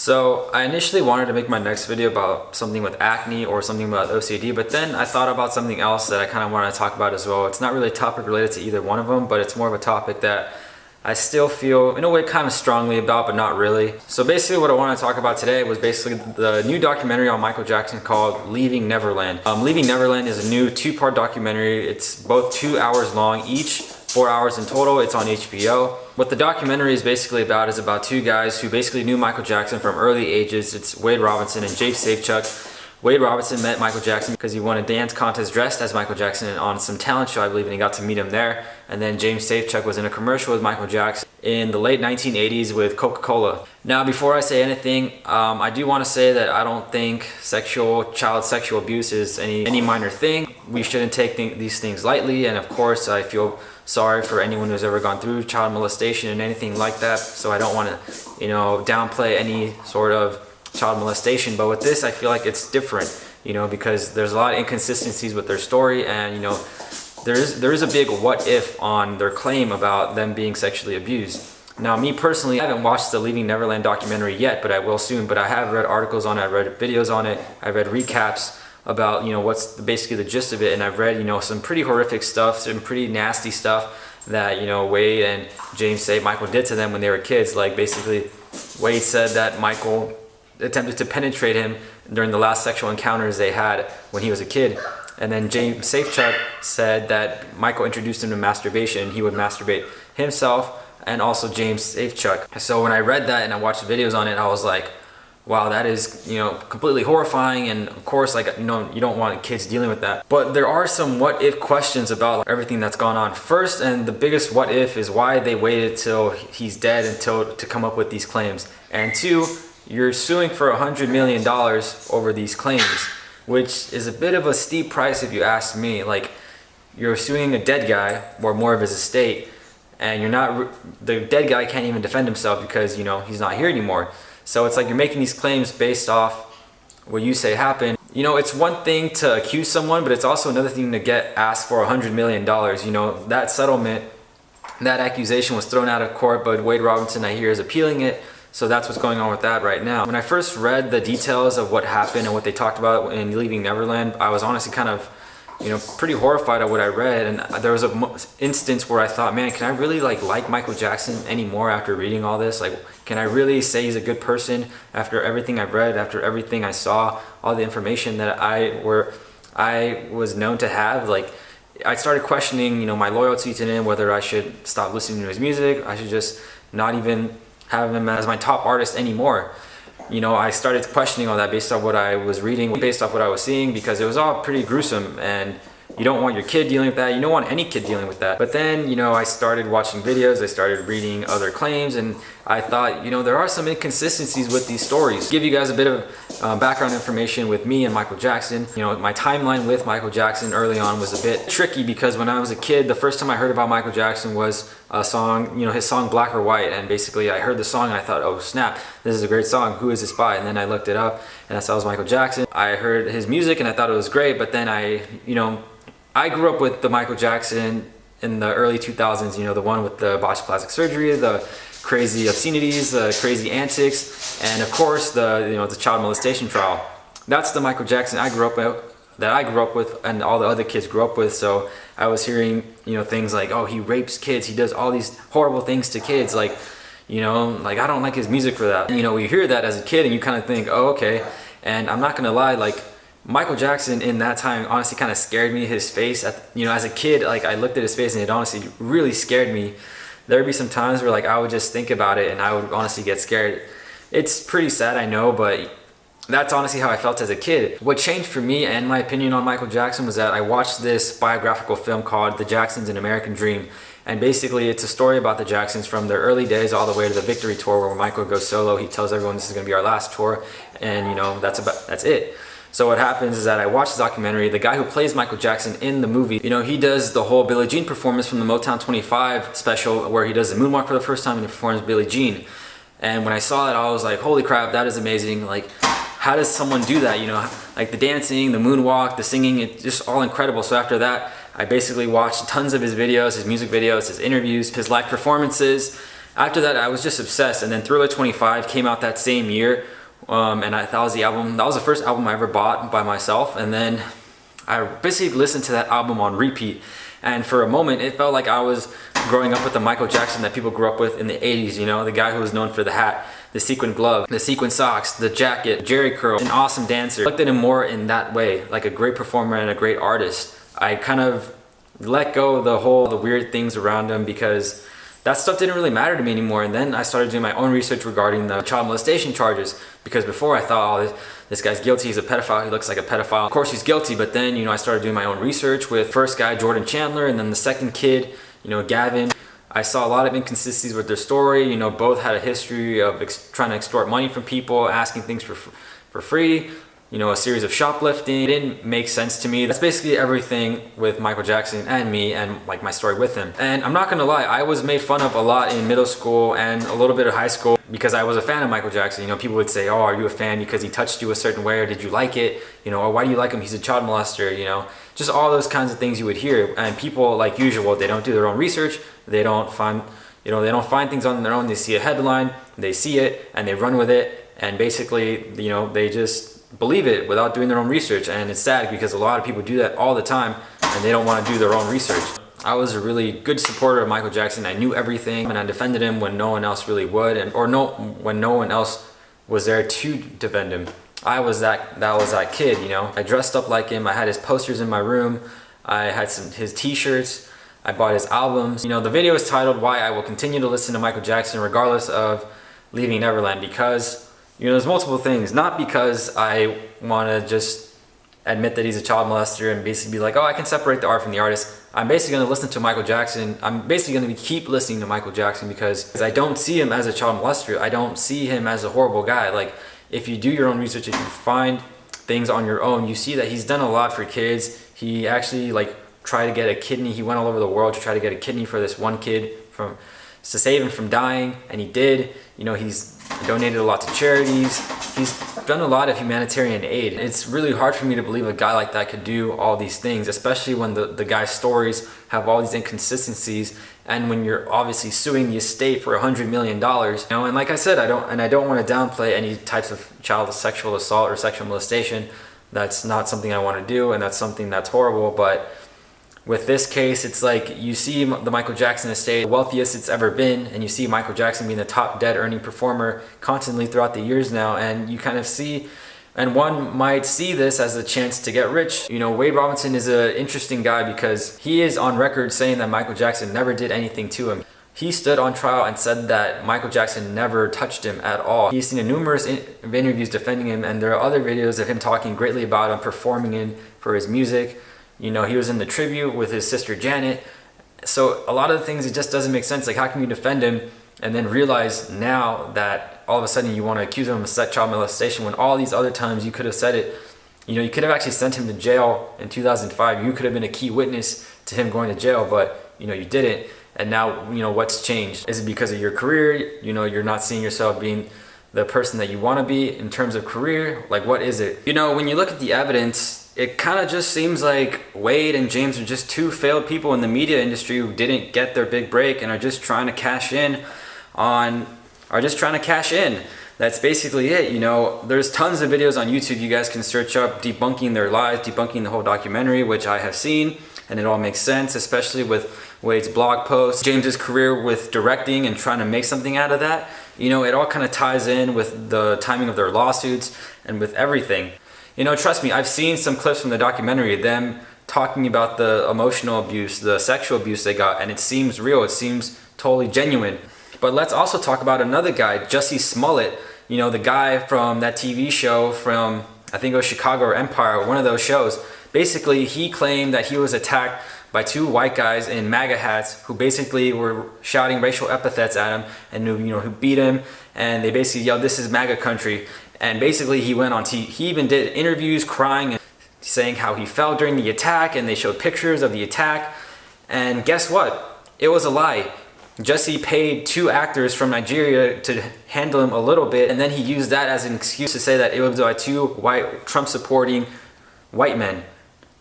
So I initially wanted to make my next video about something with acne or something about OCD, but then I thought about something else that I kind of want to talk about as well. It's not really a topic related to either one of them, but it's more of a topic that I still feel in a way kind of strongly about, but not really. So basically what I want to talk about today was basically the new documentary on Michael Jackson called Leaving Neverland. Leaving Neverland is a new two-part documentary. It's both 2 hours long each, 4 hours in total. It's on HBO. What the documentary is basically about is about two guys who basically knew Michael Jackson from early ages. It's Wade Robson and James Safechuck. Wade Robson met Michael Jackson because he won a dance contest dressed as Michael Jackson on some talent show, I believe, and he got to meet him there. And then James Safechuck was in a commercial with Michael Jackson in the late 1980s with Coca-Cola. Now, before I say anything, I do want to say that I don't think child sexual abuse is any minor thing. We shouldn't take these things lightly, and of course, I feel sorry for anyone who's ever gone through child molestation and anything like that. So I don't want to, downplay any sort of child molestation, but with this I feel like it's different, because there's a lot of inconsistencies with their story, and there is a big what if on their claim about them being sexually abused. Now, me personally, I haven't watched the Leaving Neverland documentary yet, but I will soon. But I have read articles on it, I've read videos on it, I've read recaps about what's basically the gist of it, and I've read some pretty horrific stuff, some pretty nasty stuff that Wade and James say Michael did to them when they were kids. Like, basically Wade said that Michael attempted to penetrate him during the last sexual encounters they had when he was a kid. And then James Safechuck said that Michael introduced him to masturbation. He would masturbate himself and also James Safechuck. So when I read that and I watched videos on it, I was like, wow, that is completely horrifying. And of course, you don't want kids dealing with that. But there are some what if questions about everything that's gone on. First, and the biggest what if, is why they waited till he's dead to come up with these claims. And two, you're suing for $100 million over these claims, which is a bit of a steep price if you ask me. Like, you're suing a dead guy, or more of his estate, and the dead guy can't even defend himself because he's not here anymore. So it's like you're making these claims based off what you say happened. It's one thing to accuse someone, but it's also another thing to get asked for $100 million. That settlement, that accusation was thrown out of court, but Wade Robson, I hear, is appealing it. So that's what's going on with that right now. When I first read the details of what happened and what they talked about in Leaving Neverland, I was honestly kind of, pretty horrified at what I read. And there was an instance where I thought, man, can I really like Michael Jackson anymore after reading all this? Like, can I really say he's a good person after everything I've read, after everything I saw, all the information that I was known to have? Like, I started questioning, my loyalty to him, whether I should stop listening to his music. I should just not even have him as my top artist anymore. I started questioning all that based off what I was reading, based off what I was seeing, because it was all pretty gruesome, and you don't want your kid dealing with that. You don't want any kid dealing with that. But then, I started watching videos, I started reading other claims, and I thought, there are some inconsistencies with these stories. To give you guys a bit of background information with me and Michael Jackson. My timeline with Michael Jackson early on was a bit tricky, because when I was a kid, the first time I heard about Michael Jackson was a song, his song Black or White, and basically I heard the song and I thought, oh snap, this is a great song, who is this by? And then I looked it up and I saw it was Michael Jackson. I heard his music and I thought it was great, but then I grew up with the Michael Jackson in the early 2000s, the one with the botched plastic surgery, the crazy obscenities, the crazy antics, and of course the child molestation trial. That's the Michael Jackson I grew up with, and all the other kids grew up with. So I was hearing, things like, oh, he rapes kids, he does all these horrible things to kids, like I don't like his music for that. We hear that as a kid and you kind of think, oh, okay. And I'm not gonna lie, like, Michael Jackson in that time honestly kind of scared me. His face, as a kid, like, I looked at his face and it honestly really scared me. There'd be some times where I would just think about it and I would honestly get scared. It's pretty sad, I know, but that's honestly how I felt as a kid. What changed for me and my opinion on Michael Jackson was that I watched this biographical film called The Jacksons: An American Dream. And basically it's a story about the Jacksons from their early days all the way to the Victory Tour, where Michael goes solo. He tells everyone this is gonna be our last tour, and that's it. So what happens is that I watched the documentary. The guy who plays Michael Jackson in the movie, he does the whole Billie Jean performance from the Motown 25 special, where he does the moonwalk for the first time and he performs Billie Jean. And when I saw it, I was like, holy crap, that is amazing. Like, how does someone do that? Like the dancing, the moonwalk, the singing, it's just all incredible. So after that, I basically watched tons of his videos, his music videos, his interviews, his live performances. After that, I was just obsessed. And then Thriller 25 came out that same year, That was the album. That was the first album I ever bought by myself, and then I basically listened to that album on repeat. And for a moment, it felt like I was growing up with the Michael Jackson that people grew up with in the 80s, you know, the guy who was known for the hat, the sequin glove, the sequin socks, the jacket, Jerry curl, an awesome dancer. I looked at him more in that way, like a great performer and a great artist. I kind of let go of the weird things around him because that stuff didn't really matter to me anymore. And then I started doing my own research regarding the child molestation charges, because before I thought, oh, this guy's guilty, he's a pedophile, he looks like a pedophile. Of course he's guilty, but then, you know, I started doing my own research with first guy, Jordan Chandler, and then the second kid, you know, Gavin. I saw a lot of inconsistencies with their story. You know, both had a history of trying to extort money from people, asking things for free. You know, a series of shoplifting. It didn't make sense to me. That's basically everything with Michael Jackson and me and like my story with him. And I'm not gonna lie, I was made fun of a lot in middle school and a little bit of high school because I was a fan of Michael Jackson. You know, people would say, oh, are you a fan because he touched you a certain way, or did you like it? You know, or why do you like him? He's a child molester, you know? Just all those kinds of things you would hear. And people, like usual, they don't do their own research. They don't find things on their own. They see a headline, they see it, and they run with it. And basically, you know, they just believe it without doing their own research. And it's sad because a lot of people do that all the time and they don't want to do their own research. I was a really good supporter of Michael Jackson. I knew everything and I defended him when no one else really would, when no one else was there to defend him. I was that kid, you know. I dressed up like him. I had his posters in my room. I had his t-shirts. I bought his albums. You know, the video is titled "Why I Will Continue to Listen to Michael Jackson Regardless of Leaving Neverland," because, you know, there's multiple things. Not because I want to just admit that he's a child molester and basically be like, oh, I can separate the art from the artist. I'm basically going to listen to Michael Jackson. I'm basically going to keep listening to Michael Jackson because I don't see him as a child molester. I don't see him as a horrible guy. Like, if you do your own research, if you find things on your own, you see that he's done a lot for kids. He actually like tried to get a kidney. He went all over the world to try to get a kidney for this one kid to save him from dying, and he did. You know, he's donated a lot to charities. He's done a lot of humanitarian aid. It's really hard for me to believe a guy like that could do all these things, especially when the guy's stories have all these inconsistencies, and when you're obviously suing the estate for $100 million. You know, and like I said, I don't want to downplay any types of child sexual assault or sexual molestation. That's not something I want to do, and that's something that's horrible. But with this case, it's like you see the Michael Jackson estate, the wealthiest it's ever been, and you see Michael Jackson being the top dead earning performer constantly throughout the years now, and you kind of see, and one might see this as a chance to get rich. You know, Wade Robson is an interesting guy because he is on record saying that Michael Jackson never did anything to him. He stood on trial and said that Michael Jackson never touched him at all. He's seen numerous interviews defending him, and there are other videos of him talking greatly about him, performing in for his music. You know, he was in the tribute with his sister Janet. So a lot of the things, it just doesn't make sense. Like, how can you defend him and then realize now that all of a sudden you want to accuse him of child molestation when all these other times you could have said it? You know, you could have actually sent him to jail in 2005. You could have been a key witness to him going to jail, but, you know, you didn't. And now, you know, what's changed? Is it because of your career? You know, you're not seeing yourself being the person that you want to be in terms of career? Like, what is it? You know, when you look at the evidence, it kind of just seems like Wade and James are just two failed people in the media industry who didn't get their big break and are just trying to cash in. That's basically it. You know, there's tons of videos on YouTube you guys can search up debunking their lies, debunking the whole documentary, which I have seen, and it all makes sense, especially with Wade's blog posts, James's career with directing and trying to make something out of that. You know, it all kind of ties in with the timing of their lawsuits and with everything. You know, trust me, I've seen some clips from the documentary, them talking about the emotional abuse, the sexual abuse they got, and it seems real, it seems totally genuine. But let's also talk about another guy, Jussie Smollett, you know, the guy from that TV show from, I think it was Chicago or Empire, one of those shows. Basically, he claimed that he was attacked by two white guys in MAGA hats who basically were shouting racial epithets at him and who beat him, and they basically yelled, "This is MAGA country." And basically he went on TV, he even did interviews crying and saying how he felt during the attack, and they showed pictures of the attack. And guess what? It was a lie. Jussie paid two actors from Nigeria to handle him a little bit, and then he used that as an excuse to say that it was by two white Trump-supporting white men.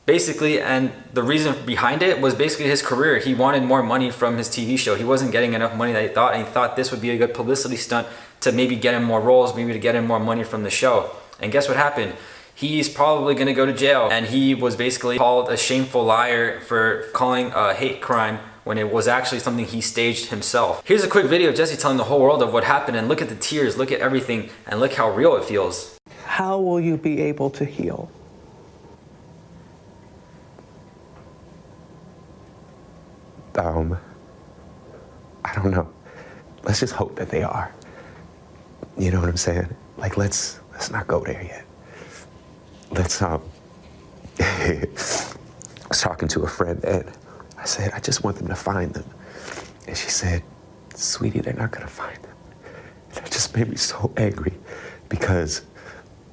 Basically, and the reason behind it was basically his career. He wanted more money from his TV show. He wasn't getting enough money that he thought, and he thought this would be a good publicity stunt to maybe get him more roles, maybe to get him more money from the show. And guess what happened? He's probably gonna go to jail, and he was basically called a shameful liar for calling a hate crime when it was actually something he staged himself. Here's a quick video of Jesse telling the whole world of what happened, and look at the tears, look at everything, and look how real it feels. How will you be able to heal? I don't know. Let's just hope that they are. You know what I'm saying? Like, let's not go there yet. Let's, I was talking to a friend, and I said, I just want them to find them. And she said, sweetie, they're not gonna find them. And that just made me so angry, because,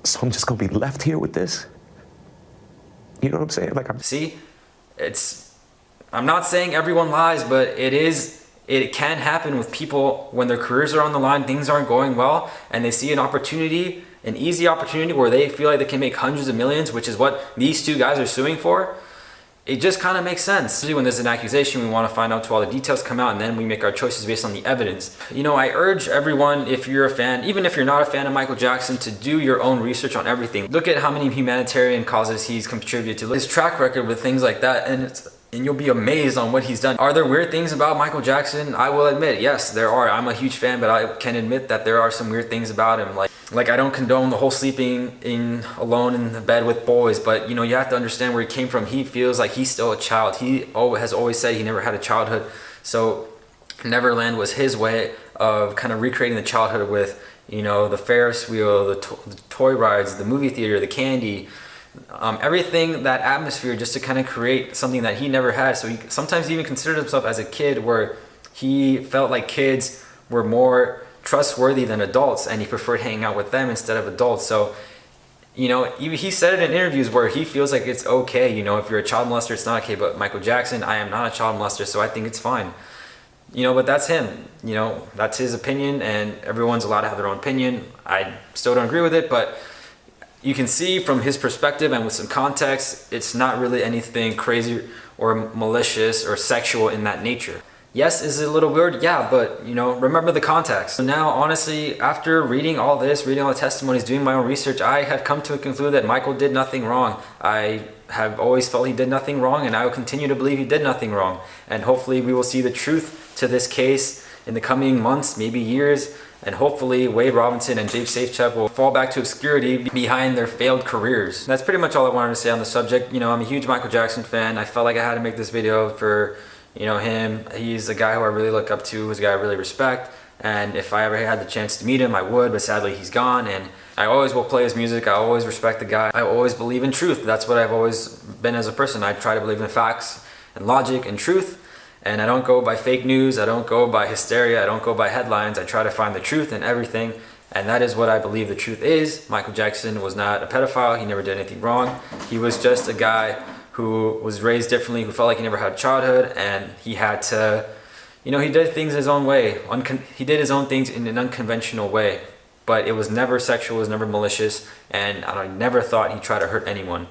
so I'm just gonna be left here with this? You know what I'm saying? Like, See, I'm not saying everyone lies, but it can happen with people when their careers are on the line, things aren't going well, and they see an opportunity, an easy opportunity where they feel like they can make hundreds of millions, which is what these two guys are suing for. It just kind of makes sense. Especially when there's an accusation, we want to find out till all the details come out, and then we make our choices based on the evidence. You know, I urge everyone, if you're a fan, even if you're not a fan of Michael Jackson, to do your own research on everything. Look at how many humanitarian causes he's contributed to, his track record with things like that, and you'll be amazed on what he's done. Are there weird things about Michael Jackson? I will admit, yes, there are. I'm a huge fan, but I can admit that there are some weird things about him. Like I don't condone the whole sleeping alone in the bed with boys, but you know, you have to understand where he came from. He feels like he's still a child. He has always said he never had a childhood. So Neverland was his way of kind of recreating the childhood with, you know, the Ferris wheel, the toy rides, the movie theater, the candy, everything, that atmosphere, just to kind of create something that he never had. So he sometimes even considered himself as a kid, where he felt like kids were more trustworthy than adults, and he preferred hanging out with them instead of adults. So, you know, he said it in interviews where he feels like it's okay, you know, if you're a child molester, it's not okay. But Michael Jackson, I am not a child molester, so I think it's fine. You know, but that's him. You know, that's his opinion, and everyone's allowed to have their own opinion. I still don't agree with it, but you can see from his perspective and with some context, it's not really anything crazy or malicious or sexual in that nature. Yes, is it a little weird? Yeah, but you know, remember the context. So now, honestly, after reading all this, reading all the testimonies, doing my own research, I had come to a conclusion that Michael did nothing wrong. I have always felt he did nothing wrong, and I will continue to believe he did nothing wrong. And hopefully we will see the truth to this case in the coming months, maybe years, and hopefully Wade Robson and James Safechuck will fall back to obscurity behind their failed careers. That's pretty much all I wanted to say on the subject. You know, I'm a huge Michael Jackson fan. I felt like I had to make this video for, you know, him. He's a guy who I really look up to, who's a guy I really respect, and if I ever had the chance to meet him, I would, but sadly he's gone, and I always will play his music. I always respect the guy. I always believe in truth. That's what I've always been as a person. I try to believe in facts and logic and truth, and I don't go by fake news. I don't go by hysteria. I don't go by headlines. I try to find the truth in everything, and that is what I believe the truth is. Michael Jackson was not a pedophile. He never did anything wrong. He was just a guy who was raised differently, who felt like he never had a childhood, and he had to, you know, he did things his own way. He did his own things in an unconventional way, but it was never sexual, it was never malicious, and I never thought he tried to hurt anyone.